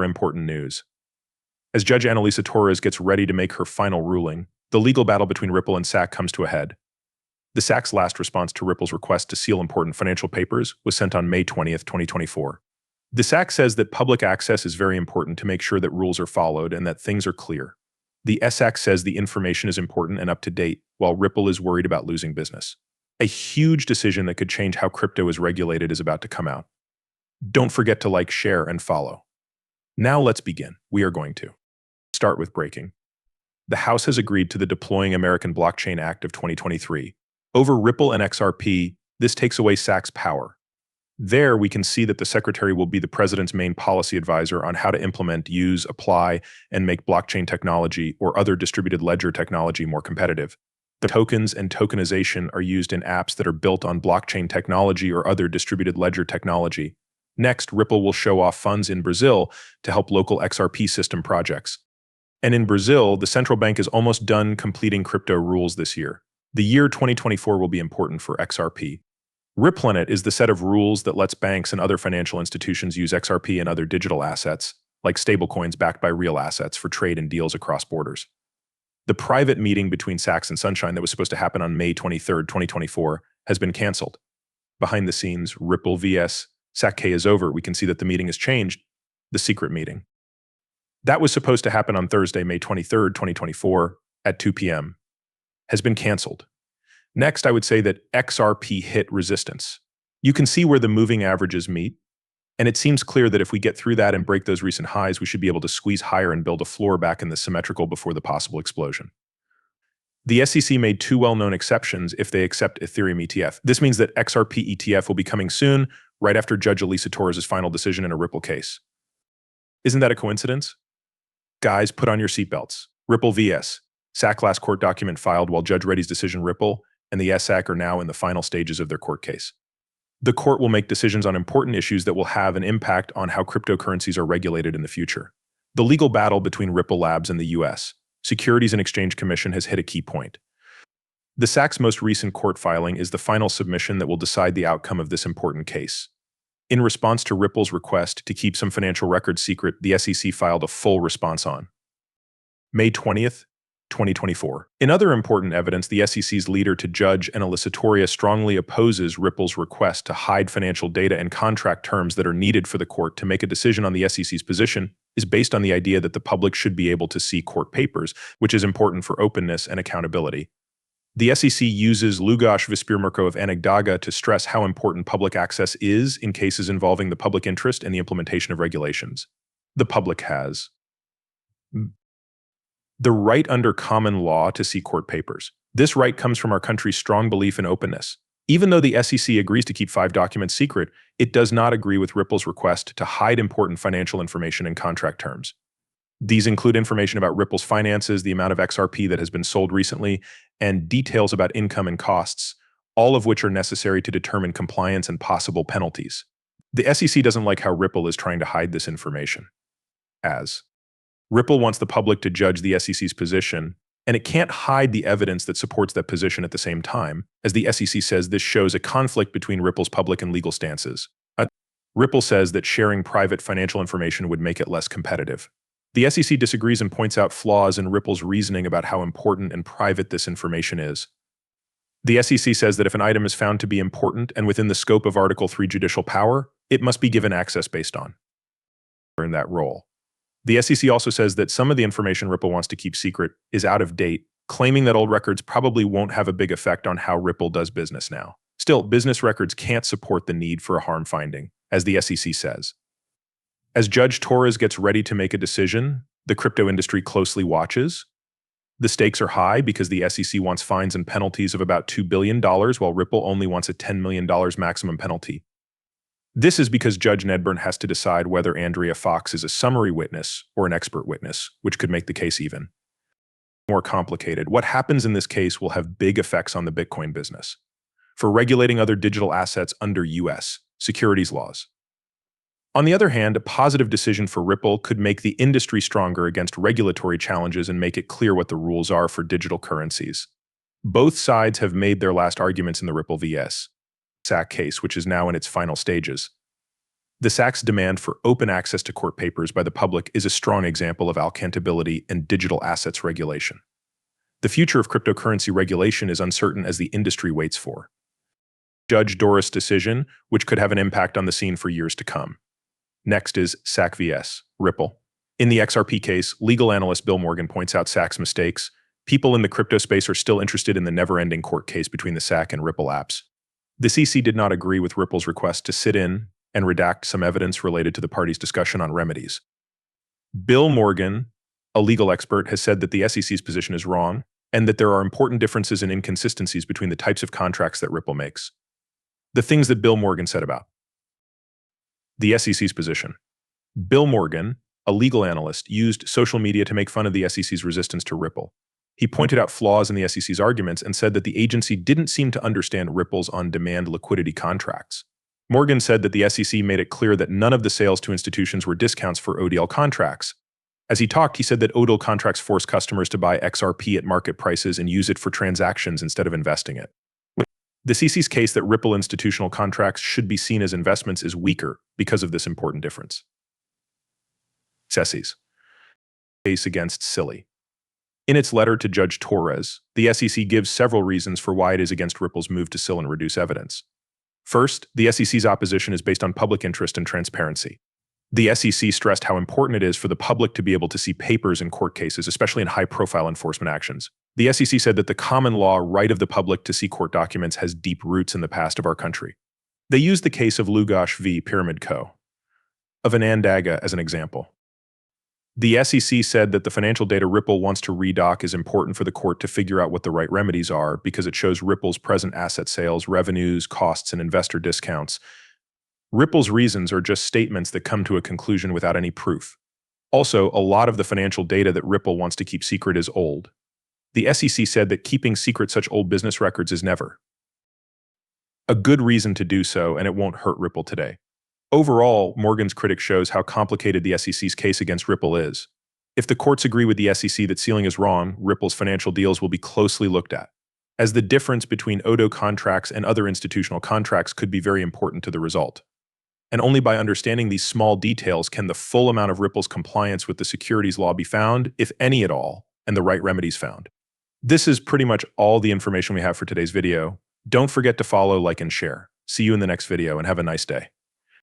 Important news. As Judge Annalisa Torres gets ready to make her final ruling, the legal battle between Ripple and SAC comes to a head. The SAC's last response to Ripple's request to seal important financial papers was sent on May 20th, 2024. The SAC says that public access is very important to make sure that rules are followed and that things are clear. The SAC says the information is important and up to date, while Ripple is worried about losing business. A huge decision that could change how crypto is regulated is about to come out. Don't forget to like, share, and follow. Now let's begin. We are going to start with breaking. The House has agreed to the Deploying American Blockchain Act of 2023. Over Ripple and XRP, this takes away SAC's power. There, we can see that the Secretary will be the President's main policy advisor on how to implement, use, apply, and make blockchain technology or other distributed ledger technology more competitive. The tokens and tokenization are used in apps that are built on blockchain technology or other distributed ledger technology. Next, Ripple will show off funds in Brazil to help local XRP system projects. And in Brazil, the central bank is almost done completing crypto rules this year. The year 2024 will be important for XRP. RippleNet is the set of rules that lets banks and other financial institutions use XRP and other digital assets, like stablecoins backed by real assets, for trade and deals across borders. The private meeting between SACS and Sunshine that was supposed to happen on May 23, 2024, has been canceled. Behind the scenes, Ripple vs. SAC is over. We can see that the meeting has changed. The secret meeting. That was supposed to happen on Thursday, May 23, 2024, at 2 p.m. has been canceled. Next, I would say that XRP hit resistance. You can see where the moving averages meet, and it seems clear that if we get through that and break those recent highs, we should be able to squeeze higher and build a floor back in the symmetrical before the possible explosion. The SEC made two well-known exceptions if they accept Ethereum ETF. This means that XRP ETF will be coming soon, right after Judge Annalisa Torres' final decision in a Ripple case. Isn't that a coincidence? Guys, put on your seatbelts. Ripple vs. SAC last court document filed while Judge Reddy's decision. Ripple and the SAC are now in the final stages of their court case. The court will make decisions on important issues that will have an impact on how cryptocurrencies are regulated in the future. The legal battle between Ripple Labs and the U.S. Securities and Exchange Commission has hit a key point. The SAC's most recent court filing is the final submission that will decide the outcome of this important case. In response to Ripple's request to keep some financial records secret, the SEC filed a full response on May 20th, 2024. In other important evidence, the SEC's leader to Judge Annalisa Torres strongly opposes Ripple's request to hide financial data and contract terms that are needed for the court to make a decision on the SEC's position is based on the idea that the public should be able to see court papers, which is important for openness and accountability. The SEC uses Lugosz Wyspiermarko of Anegdaga to stress how important public access is in cases involving the public interest and the implementation of regulations. The public has the right under common law to see court papers. This right comes from our country's strong belief in openness. Even though the SEC agrees to keep 5 documents secret, it does not agree with Ripple's request to hide important financial information and contract terms. These include information about Ripple's finances, the amount of XRP that has been sold recently, and details about income and costs, all of which are necessary to determine compliance and possible penalties. The SEC doesn't like how Ripple is trying to hide this information. As Ripple wants the public to judge the SEC's position, and it can't hide the evidence that supports that position at the same time, as the SEC says this shows a conflict between Ripple's public and legal stances. Ripple says that sharing private financial information would make it less competitive. The SEC disagrees and points out flaws in Ripple's reasoning about how important and private this information is. The SEC says that if an item is found to be important and within the scope of Article 3 judicial power, it must be given access based on in that role. The SEC also says that some of the information Ripple wants to keep secret is out of date, claiming that old records probably won't have a big effect on how Ripple does business now. Still, business records can't support the need for a harm finding, as the SEC says. As Judge Torres gets ready to make a decision, the crypto industry closely watches. The stakes are high because the SEC wants fines and penalties of about $2 billion, while Ripple only wants a $10 million maximum penalty. This is because Judge Nedburn has to decide whether Andrea Fox is a summary witness or an expert witness, which could make the case even more complicated. What happens in this case will have big effects on the Bitcoin business, for regulating other digital assets under U.S. securities laws. On the other hand, a positive decision for Ripple could make the industry stronger against regulatory challenges and make it clear what the rules are for digital currencies. Both sides have made their last arguments in the Ripple vs. SAC case, which is now in its final stages. The SAC's demand for open access to court papers by the public is a strong example of accountability and digital assets regulation. The future of cryptocurrency regulation is uncertain as the industry waits for Judge Doris' decision, which could have an impact on the scene for years to come. Next is SAC vs. Ripple. In the XRP case, legal analyst Bill Morgan points out SAC's mistakes. People in the crypto space are still interested in the never-ending court case between the SAC and Ripple apps. The CC did not agree with Ripple's request to sit in and redact some evidence related to the parties' discussion on remedies. Bill Morgan, a legal expert, has said that the SEC's position is wrong and that there are important differences and inconsistencies between the types of contracts that Ripple makes. The things that Bill Morgan said about the SEC's position. Bill Morgan, a legal analyst, used social media to make fun of the SEC's resistance to Ripple. He pointed out flaws in the SEC's arguments and said that the agency didn't seem to understand Ripple's on-demand liquidity contracts. Morgan said that the SEC made it clear that none of the sales to institutions were discounts for ODL contracts. As he talked, he said that ODL contracts force customers to buy XRP at market prices and use it for transactions instead of investing it. The CC's case that Ripple institutional contracts should be seen as investments is weaker because of this important difference. SEC's case against Silly. In its letter to Judge Torres, the SEC gives several reasons for why it is against Ripple's move to SIL and reduce evidence. First, the SEC's opposition is based on public interest and transparency. The SEC stressed how important it is for the public to be able to see papers in court cases, especially in high-profile enforcement actions. The SEC said that the common law right of the public to see court documents has deep roots in the past of our country. They used the case of Lugosh v. Pyramid Co. of Anandaga as an example. The SEC said that the financial data Ripple wants to redoc is important for the court to figure out what the right remedies are because it shows Ripple's present asset sales, revenues, costs, and investor discounts. Ripple's reasons are just statements that come to a conclusion without any proof. Also, a lot of the financial data that Ripple wants to keep secret is old. The SEC said that keeping secret such old business records is never a good reason to do so, and it won't hurt Ripple today. Overall, Morgan's critic shows how complicated the SEC's case against Ripple is. If the courts agree with the SEC that sealing is wrong, Ripple's financial deals will be closely looked at, as the difference between ODO contracts and other institutional contracts could be very important to the result. And only by understanding these small details can the full amount of Ripple's compliance with the securities law be found, if any at all, and the right remedies found. This is pretty much all the information we have for today's video. Don't forget to follow, like, and share. See you in the next video, and have a nice day.